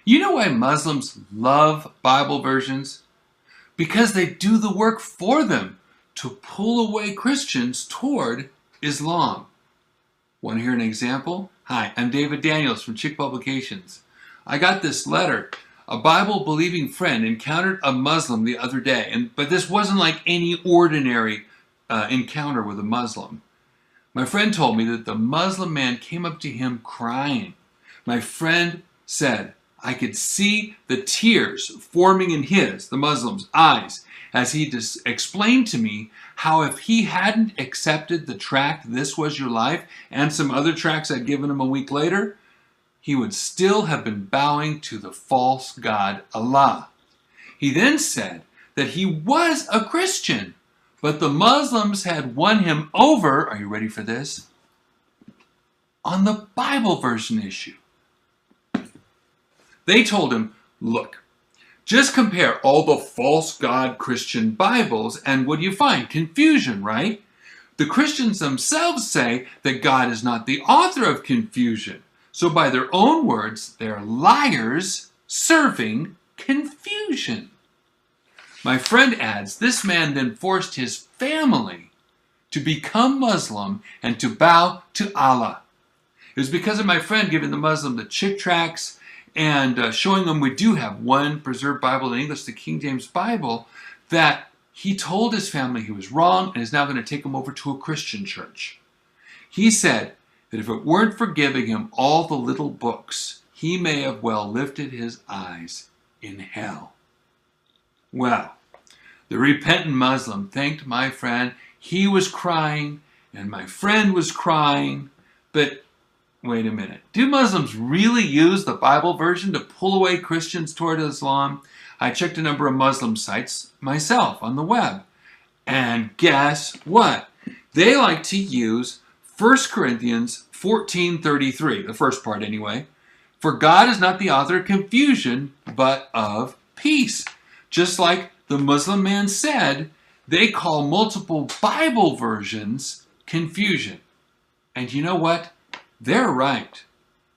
You know why Muslims love Bible versions? Because they do the work for them to pull away Christians toward Islam. Want to hear an example? Hi, I'm David Daniels from Chick Publications. I got this letter. A Bible-believing friend encountered a Muslim the other day, but this wasn't like any ordinary encounter with a Muslim. My friend told me that the Muslim man came up to him crying. My friend said, I could see the tears forming in his, the Muslim's, eyes as he explained to me how if he hadn't accepted the tract, This Was Your Life, and some other tracts I'd given him a week later, he would still have been bowing to the false god Allah. He then said that he was a Christian, but the Muslims had won him over, are you ready for this? On the Bible version issue. They told him, look, just compare all the false god Christian Bibles and what do you find? Confusion, right? The Christians themselves say that God is not the author of confusion. So by their own words, they're liars serving confusion. My friend adds, this man then forced his family to become Muslim and to bow to Allah. It was because of my friend giving the Muslim the chick tracts and showing them we do have one preserved Bible in English, the King James Bible, that he told his family he was wrong and is now going to take them over to a Christian church. He said that if it weren't for giving him all the little books, he may have well lifted his eyes in hell. Well, the repentant Muslim thanked my friend. He was crying, and my friend was crying. But wait a minute. Do Muslims really use the Bible version to pull away Christians toward Islam? I checked a number of Muslim sites myself on the web. And guess what? They like to use 1 Corinthians 14:33, the first part anyway. For God is not the author of confusion, but of peace. Just like the Muslim man said, they call multiple Bible versions confusion. And you know what? They're right.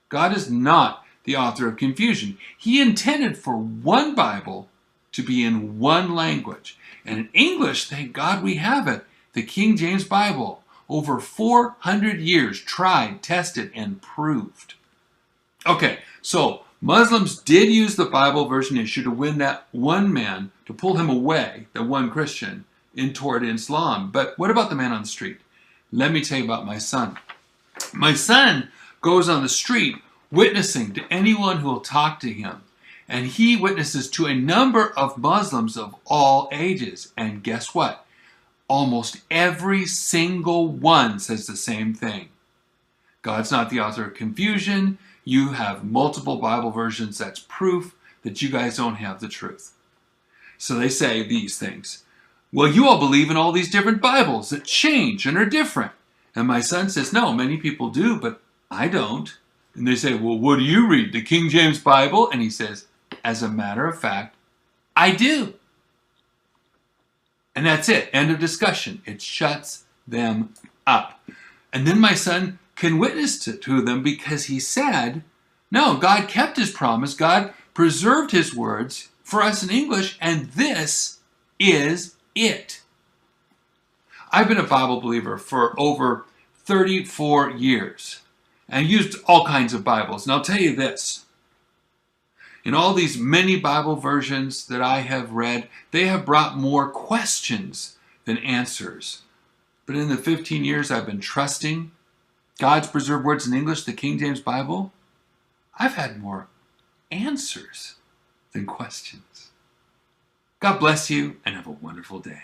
God is not the author of confusion. He intended for one Bible to be in one language. And in English, thank God we have it, the King James Bible. Over 400 years tried, tested, and proved. Okay, so Muslims did use the Bible version issue to win that one man, to pull him away, the one Christian, in toward Islam. But what about the man on the street? Let me tell you about my son. My son goes on the street witnessing to anyone who will talk to him. And he witnesses to a number of Muslims of all ages. And guess what? Almost every single one says the same thing. God's not the author of confusion. You have multiple Bible versions. That's proof that you guys don't have the truth. So they say these things. Well, you all believe in all these different Bibles that change and are different. And my son says, no, many people do, but I don't. And they say, well, what do you read? The King James Bible? And he says, as a matter of fact, I do. And that's it. End of discussion. It shuts them up. And then my son can witness to them because he said, no, God kept his promise. God preserved his words for us in English, and this is it. I've been a Bible believer for over 34 years and used all kinds of Bibles. And I'll tell you this. In all these many Bible versions that I have read, they have brought more questions than answers. But in the 15 years I've been trusting God's preserved words in English, the King James Bible, I've had more answers than questions. God bless you and have a wonderful day.